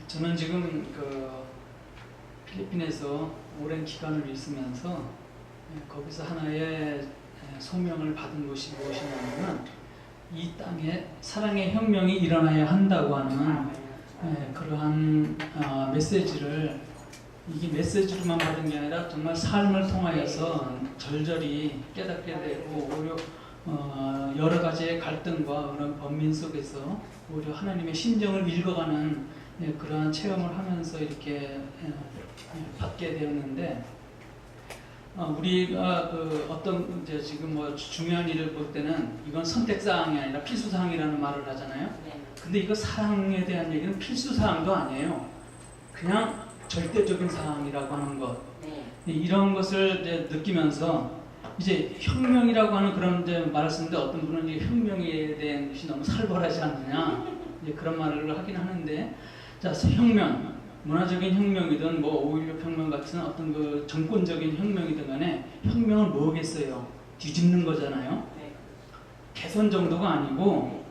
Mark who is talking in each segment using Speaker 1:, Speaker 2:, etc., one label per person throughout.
Speaker 1: 저는 지금 필리핀에서 오랜 기간을 있으면서 거기서 하나의 소명을 받은 것이 무엇이냐면 이 땅에 사랑의 혁명이 일어나야 한다고 하는 그러한 메시지를, 이게 메시지로만 받은 게 아니라 정말 삶을 통하여서 절절히 깨닫게 되고, 오히려 여러 가지의 갈등과 그런 번민 속에서 오히려 하나님의 심정을 읽어가는 그러한 체험을 하면서 이렇게 받게 되었는데, 우리가 어떤 이제 지금 뭐 중요한 일을 볼 때는 이건 선택사항이 아니라 필수사항이라는 말을 하잖아요. 근데 이거 사랑에 대한 얘기는 필수사항도 아니에요. 그냥 절대적인 사항이라고 하는 것. 이런 것을 이제 느끼면서 이제 혁명이라고 하는 그런 이제 말을 쓰는데, 어떤 분은 이 혁명에 대한 것이 너무 살벌하지 않느냐 이제 그런 말을 하긴 하는데, 자, 혁명, 문화적인 혁명이든 뭐 5.16 혁명 같은 어떤 그 정권적인 혁명이든 간에 혁명은 뭐겠어요? 뒤집는 거잖아요. 개선 정도가 아니고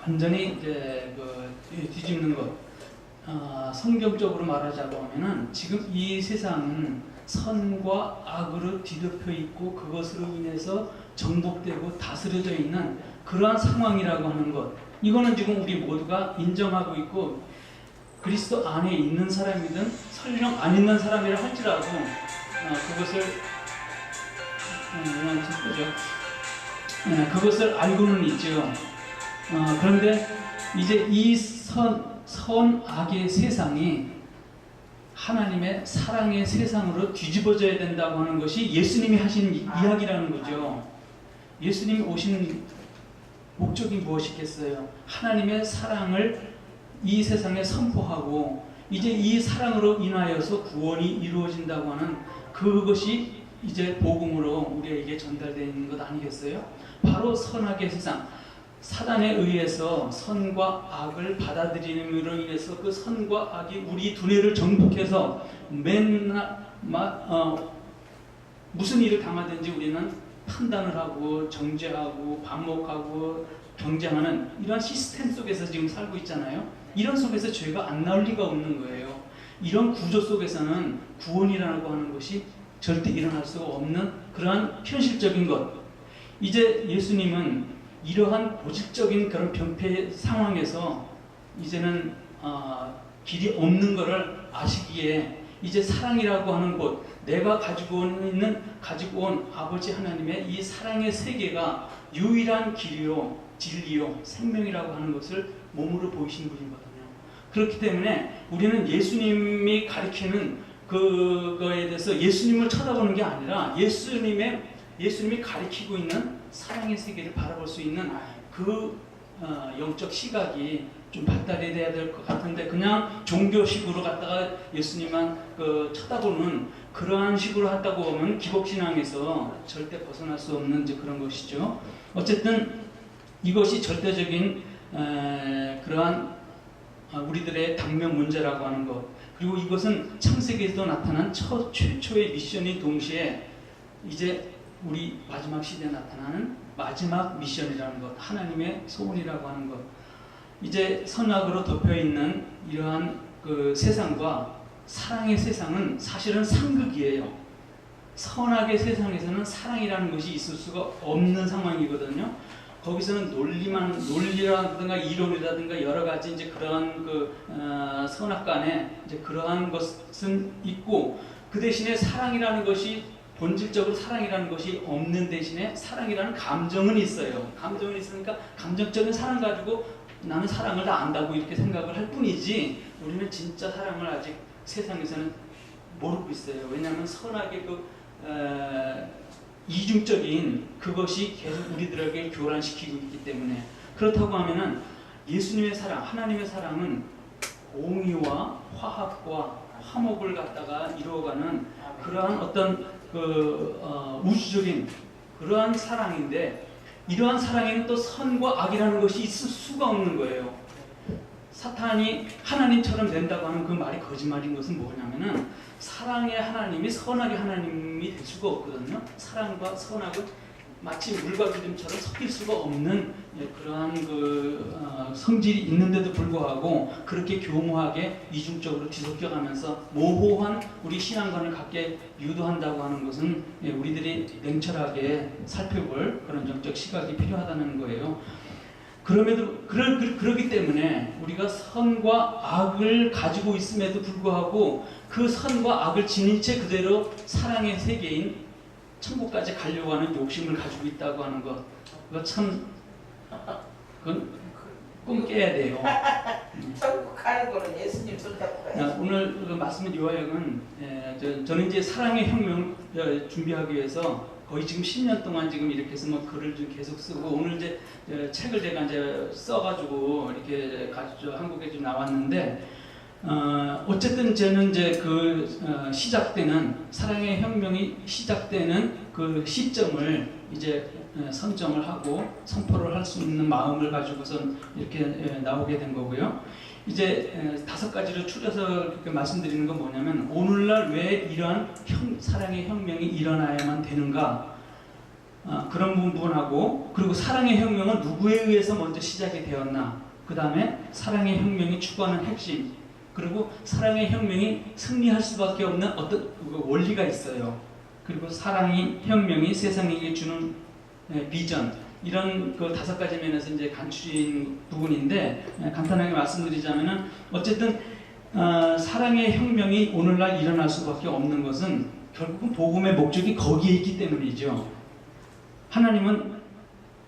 Speaker 1: 완전히 이제 뒤집는 것. 성경적으로 말하자고 하면은 지금 이 세상은 선과 악으로 뒤덮여 있고 그것으로 인해서 정복되고 다스려져 있는 그러한 상황이라고 하는 것. 이거는 지금 우리 모두가 인정하고 있고, 그리스도 안에 있는 사람이든 설령 안 있는 사람이라 할지라도 그것을 그것을 알고는 있죠. 그런데 이제 이 선악의 세상이 하나님의 사랑의 세상으로 뒤집어져야 된다고 하는 것이 예수님이 하신 이야기라는 거죠. 예수님이 오신 목적이 무엇이겠어요? 하나님의 사랑을 이 세상에 선포하고, 이제 이 사랑으로 인하여서 구원이 이루어진다고 하는 그것이 이제 복음으로 우리에게 전달되어 있는 것 아니겠어요? 바로 선악의 세상, 사단에 의해서 선과 악을 받아들임으로 인해서 그 선과 악이 우리 두뇌를 정복해서 맨날 무슨 일을 당하든지 우리는 판단을 하고 정죄하고 반목하고 경쟁하는 이런 시스템 속에서 지금 살고 있잖아요. 이런 속에서 죄가 안 나올 리가 없는 거예요. 이런 구조 속에서는 구원이라고 하는 것이 절대 일어날 수가 없는 그러한 현실적인 것. 이제 예수님은 이러한 본질적인 그런 병폐 상황에서 이제는 길이 없는 것을 아시기에 이제 사랑이라고 하는 곳, 내가 가지고 온 아버지 하나님의 이 사랑의 세계가 유일한 길이요, 진리요, 생명이라고 하는 것을 몸으로 보이신 분이거든요. 그렇기 때문에 우리는 예수님이 가리키는 그거에 대해서 예수님을 쳐다보는 게 아니라 예수님이 가리키고 있는 사랑의 세계를 바라볼 수 있는 그 영적 시각이 좀 발달이 돼야 될 것 같은데, 그냥 종교식으로 갖다가 예수님만 쳐다보는 그러한 식으로 한다고 보면 기복신앙에서 절대 벗어날 수 없는 이제 그런 것이죠. 어쨌든 이것이 절대적인 그러한 우리들의 당면 문제라고 하는 것, 그리고 이것은 창세기에도 나타난 최초의 미션이 동시에 이제 우리 마지막 시대에 나타나는 마지막 미션이라는 것, 하나님의 소원이라고 하는 것. 이제 선악으로 덮여있는 이러한 그 세상과 사랑의 세상은 사실은 상극이에요. 선악의 세상에서는 사랑이라는 것이 있을 수가 없는 상황이거든요. 거기서는 논리라든가 이론이라든가 여러 가지 이제 그러한 선악간에 이제 그러한 것은 있고, 그 대신에 사랑이라는 것이 본질적으로 사랑이라는 것이 없는 대신에 사랑이라는 감정은 있어요. 감정은 있으니까 감정적인 사랑 가지고 나는 사랑을 다 안다고 이렇게 생각을 할 뿐이지, 우리는 진짜 사랑을 아직 세상에서는 모르고 있어요. 왜냐하면 선악의 이중적인 그것이 계속 우리들에게 교란시키고 있기 때문에. 그렇다고 하면은 예수님의 사랑, 하나님의 사랑은 공의와 화합과 화목을 갖다가 이루어가는 그러한 어떤 우주적인 그러한 사랑인데, 이러한 사랑에는 또 선과 악이라는 것이 있을 수가 없는 거예요. 사탄이 하나님처럼 된다고 하는 그 말이 거짓말인 것은 뭐냐면은, 사랑의 하나님이 선악의 하나님이 될 수가 없거든요. 사랑과 선악은 마치 물과 기름처럼 섞일 수가 없는 그러한 성질이 있는데도 불구하고 그렇게 교묘하게 이중적으로 뒤섞여가면서 모호한 우리 신앙관을 갖게 유도한다고 하는 것은 우리들이 냉철하게 살펴볼 그런 정적 시각이 필요하다는 거예요. 그러기 때문에 우리가 선과 악을 가지고 있음에도 불구하고 그 선과 악을 지닌 채 그대로 사랑의 세계인 천국까지 가려고 하는 욕심을 가지고 있다고 하는 것, 그거 참 그건 꿈 깨야 돼요.
Speaker 2: 천국 가는 거는 예수님 손잡고 가야지.
Speaker 1: 오늘 그 말씀의 요약은 저는 이제 사랑의 혁명 준비하기 위해서 거의 지금 10년 동안 지금 이렇게 해서 뭐 글을 좀 계속 쓰고 오늘 이제 책을 제가 이제 써가지고 이렇게 한국에 좀 나왔는데. 어쨌든 저는 이제 시작되는 사랑의 혁명이 시작되는 그 시점을 이제 선점을 하고 선포를 할 수 있는 마음을 가지고선 이렇게 나오게 된 거고요. 이제 5가지로 추려서 이렇게 말씀드리는 건 뭐냐면 오늘날 왜 이러한 사랑의 혁명이 일어나야만 되는가 그런 부분하고 그리고 사랑의 혁명은 누구에 의해서 먼저 시작이 되었나 그 다음에 사랑의 혁명이 추구하는 핵심 그리고 사랑의 혁명이 승리할 수밖에 없는 어떤 원리가 있어요. 그리고 사랑의 혁명이 세상에게 주는 비전 이런 5가지 면에서 이제 간추린 부분인데 간단하게 말씀드리자면은 어쨌든 사랑의 혁명이 오늘날 일어날 수밖에 없는 것은 결국은 복음의 목적이 거기에 있기 때문이죠. 하나님은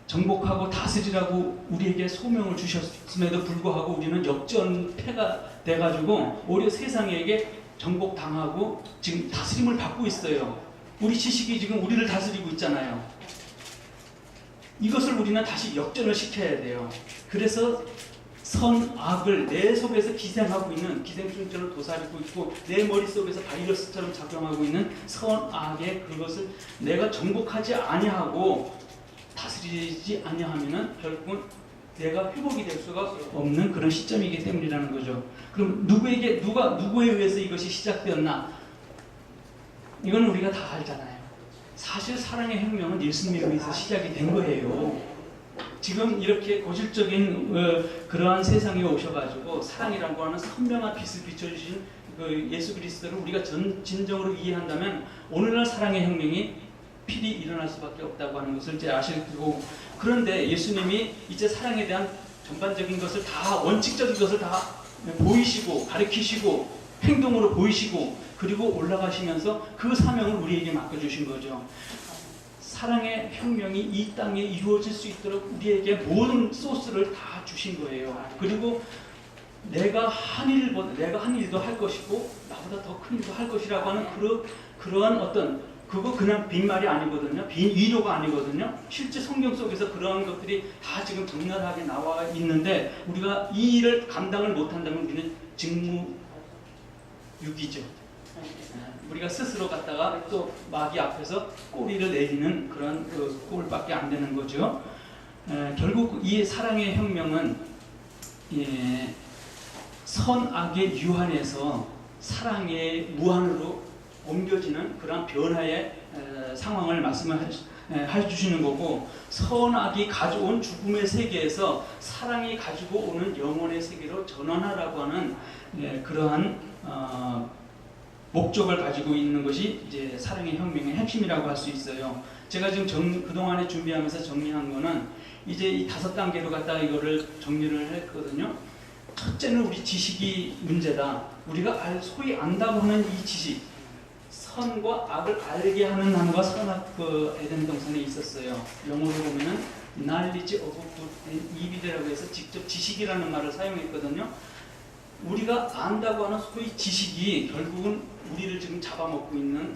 Speaker 1: 정복하고 다스리라고 우리에게 소명을 주셨음에도 불구하고 우리는 역전패가 돼가지고 오히려 세상에게 정복당하고 지금 다스림을 받고 있어요. 우리 지식이 지금 우리를 다스리고 있잖아요. 이것을 우리는 다시 역전을 시켜야 돼요. 그래서 선, 악을 내 속에서 기생하고 있는 기생충처럼 도사리고 있고 내 머릿속에서 바이러스처럼 작용하고 있는 선, 악의 그것을 내가 정복하지 아니하고 다스리지 아니하면은 결국은 내가 회복이 될 수가 없는 그런 시점이기 때문이라는 거죠. 그럼 누구에 의해서 이것이 시작되었나? 이건 우리가 다 알잖아요. 사실 사랑의 혁명은 예수님에 의해서 시작이 된 거예요. 지금 이렇게 고질적인 그러한 세상에 오셔가지고 사랑이라고 하는 선명한 빛을 비춰주신 예수 그리스도를 우리가 진정으로 이해한다면 오늘날 사랑의 혁명이 필히 일어날 수밖에 없다고 하는 것을 이제 아시고 그런데 예수님이 이제 사랑에 대한 전반적인 것을 다 원칙적인 것을 다 보이시고 가르치시고 행동으로 보이시고 그리고 올라가시면서 그 사명을 우리에게 맡겨주신 거죠. 사랑의 혁명이 이 땅에 이루어질 수 있도록 우리에게 모든 소스를 다 주신 거예요. 그리고 내가 한 일도 할 것이고 나보다 더 큰 일도 할 것이라고 하는 그러한 어떤 그거 그냥 빈말이 아니거든요. 빈 위로가 아니거든요. 실제 성경 속에서 그러한 것들이 다 지금 적나라하게 나와 있는데 우리가 이 일을 감당을 못한다면 우리는 직무유기죠. 우리가 스스로 갔다가 또 마귀 앞에서 꼬리를 내리는 그런 꼴밖에 안 되는 거죠. 결국 이 사랑의 혁명은 선악의 유한에서 사랑의 무한으로 옮겨지는 그런 변화의 상황을 말씀을 해주시는 거고 선악이 가져온 죽음의 세계에서 사랑이 가지고 오는 영혼의 세계로 전환하라고 하는 그러한 목적을 가지고 있는 것이 이제 사랑의 혁명의 핵심이라고 할 수 있어요. 제가 지금 그동안에 준비하면서 정리한 거는 이제 이 5단계로 갖다가 이거를 정리를 했거든요. 첫째는 우리 지식이 문제다. 우리가 소위 안다고 하는 이 지식 선과 악을 알게 하는 나무가 선악 에덴 동산에 있었어요. 영어로 보면은 knowledge of good and evil이라고 해서 직접 지식이라는 말을 사용했거든요. 우리가 안다고 하는 소위 지식이 결국은 우리를 지금 잡아먹고 있는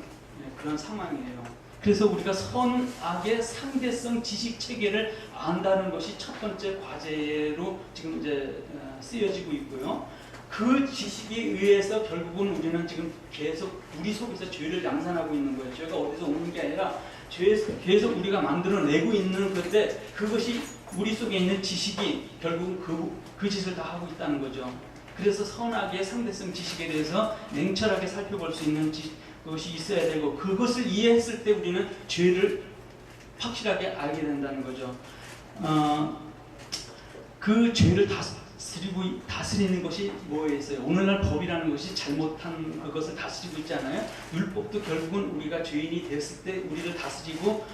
Speaker 1: 그런 상황이에요. 그래서 우리가 선악의 상대성 지식 체계를 안다는 것이 첫 번째 과제로 지금 이제 쓰여지고 있고요. 그 지식에 의해서 결국은 우리는 지금 계속 우리 속에서 죄를 양산하고 있는 거예요. 죄가 어디서 오는 게 아니라 계속 우리가 만들어내고 있는 건데 그것이 우리 속에 있는 지식이 결국은 그 짓을 다 하고 있다는 거죠. 그래서 선악의 상대성 지식에 대해서 냉철하게 살펴볼 수 있는 것이 있어야 되고 그것을 이해했을 때 우리는 죄를 확실하게 알게 된다는 거죠. 그 죄를 다스리는 것이 뭐였어요? 오늘날 법이라는 것이 잘못한 그것을 다스리고 있지 않아요? 율법도 결국은 우리가 죄인이 됐을 때 우리를 다스리고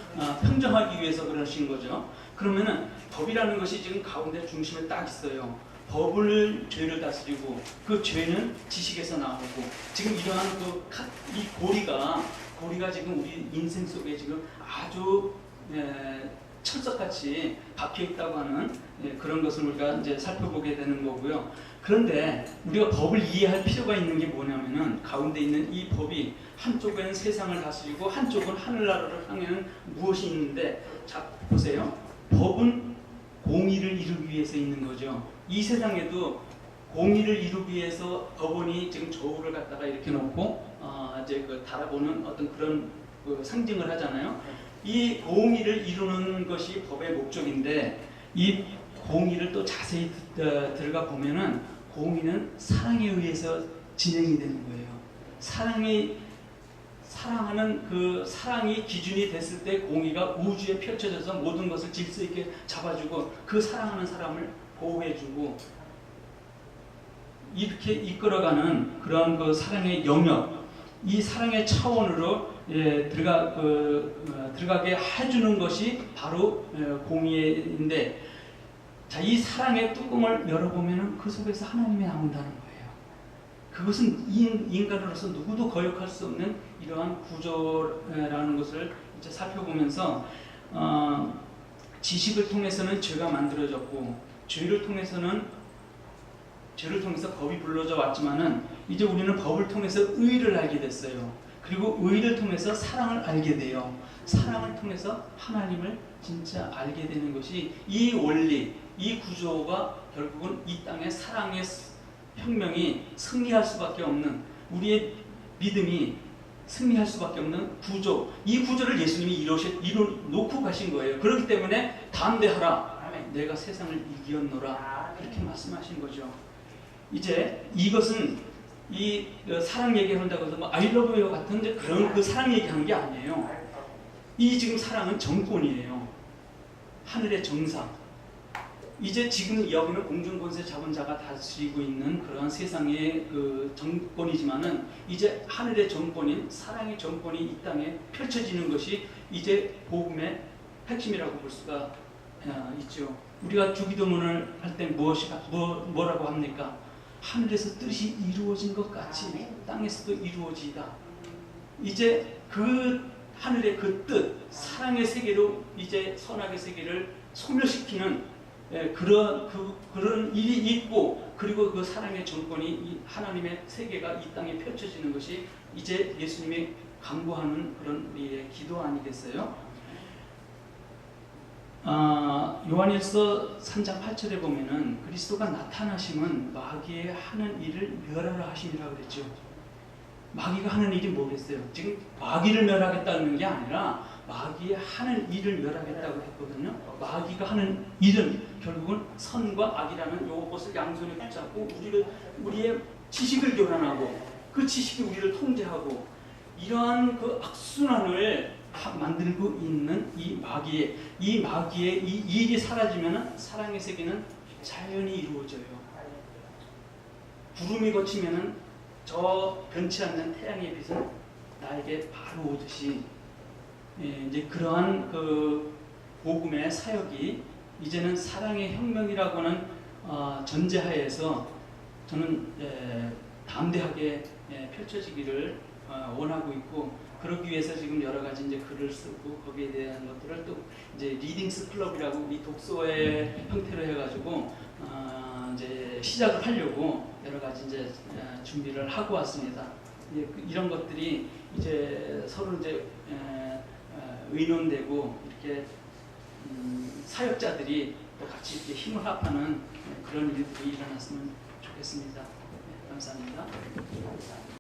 Speaker 1: 평정하기 위해서 그러신 거죠. 그러면은 법이라는 것이 지금 가운데 중심에 딱 있어요. 죄를 다스리고 그 죄는 지식에서 나오고 지금 이러한 이 고리가 지금 우리 인생 속에 지금 아주 철석같이 박혀 있다고 하는 그런 것을 우리가 이제 살펴보게 되는 거고요. 그런데 우리가 법을 이해할 필요가 있는 게 뭐냐면은 가운데 있는 이 법이 한쪽은 세상을 다스리고 한쪽은 하늘나라를 향하는 무엇이 있는데, 자 보세요. 법은 공의를 이루기 위해서 있는 거죠. 이 세상에도 공의를 이루기 위해서 법원이 지금 저울을 갖다가 이렇게 놓고 이제 달아보는 어떤 그런 상징을 하잖아요. 이 공의를 이루는 것이 법의 목적인데, 이 공의를 또 자세히 들어가 보면은 공의는 사랑에 의해서 진행이 되는 거예요. 사랑하는 그 사랑이 기준이 됐을 때 공의가 우주에 펼쳐져서 모든 것을 질서 있게 잡아주고 그 사랑하는 사람을 보호해주고 이렇게 이끌어가는 그런 그 사랑의 영역, 이 사랑의 차원으로 들어가게 해주는 것이 바로 공의인데, 자, 이 사랑의 뚜껑을 열어보면 그 속에서 하나님이 나온다는 거예요. 그것은 인간으로서 누구도 거역할 수 없는 이러한 구조라는 것을 이제 살펴보면서 지식을 통해서는 죄가 만들어졌고 죄를 통해서 법이 불러져 왔지만은 이제 우리는 법을 통해서 의를 알게 됐어요. 그리고 의를 통해서 사랑을 알게 돼요. 사랑을 통해서 하나님을 진짜 알게 되는 것이 이 원리, 이 구조가 결국은 이 땅의 사랑의 혁명이 승리할 수밖에 없는, 우리의 믿음이 승리할 수밖에 없는 구조, 이 구조를 예수님이 이뤄놓고 가신 거예요. 그렇기 때문에 담대하라, 내가 세상을 이기었노라, 그렇게 말씀하신 거죠. 이제 이것은 이 사랑 얘기한다고 해서 뭐 I love you 같은 그런 그 사랑 얘기하는 게 아니에요. 이 지금 사랑은 정권이에요. 하늘의 정상. 이제 지금 여기는 공중권세 잡은 자가 다스리고 있는 그런 세상의 그 정권이지만은 이제 하늘의 정권인 사랑의 정권이 이 땅에 펼쳐지는 것이 이제 복음의 핵심이라고 볼 수가 있죠. 우리가 주기도문을 할 때 뭐라고 합니까? 하늘에서 뜻이 이루어진 것 같이 땅에서도 이루어지다. 이제 그 하늘의 그 뜻, 사랑의 세계로 이제 선악의 세계를 소멸시키는 그런 일이 있고, 그리고 그 사랑의 정권이 이 하나님의 세계가 이 땅에 펼쳐지는 것이 이제 예수님이 강구하는 그런 우리의 기도 아니겠어요? 요한일서 3장 8절에 보면은 그리스도가 나타나심은 마귀의 하는 일을 멸하라 하심이라고 그랬죠. 마귀가 하는 일이 뭐겠어요? 지금 마귀를 멸하겠다는 게 아니라 마귀의 하는 일을 멸하겠다고 했거든요. 마귀가 하는 일은 결국은 선과 악이라는 요것을 양손에 붙잡고 우리의 지식을 교란하고 그 지식이 우리를 통제하고 이러한 그 악순환을 만들고 있는 이 마귀의 이 일이 사라지면 사랑의 세계는 자연히 이루어져요. 구름이 걷히면은 저 변치 않는 태양의 빛은 나에게 바로 오듯이 이제 그러한 그 복음의 사역이 이제는 사랑의 혁명이라고는 전제하에서 저는 담대하게 펼쳐지기를 원하고 있고, 그러기 위해서 지금 여러 가지 이제 글을 쓰고 거기에 대한 것들을 또 이제 리딩스 클럽이라고 우리 독서의 형태로 해가지고 이제 시작을 하려고 여러 가지 이제 준비를 하고 왔습니다. 이런 것들이 이제 서로 이제 의논되고 이렇게 사역자들이 또 같이 이렇게 힘을 합하는 그런 일들이 일어났으면 좋겠습니다. 감사합니다.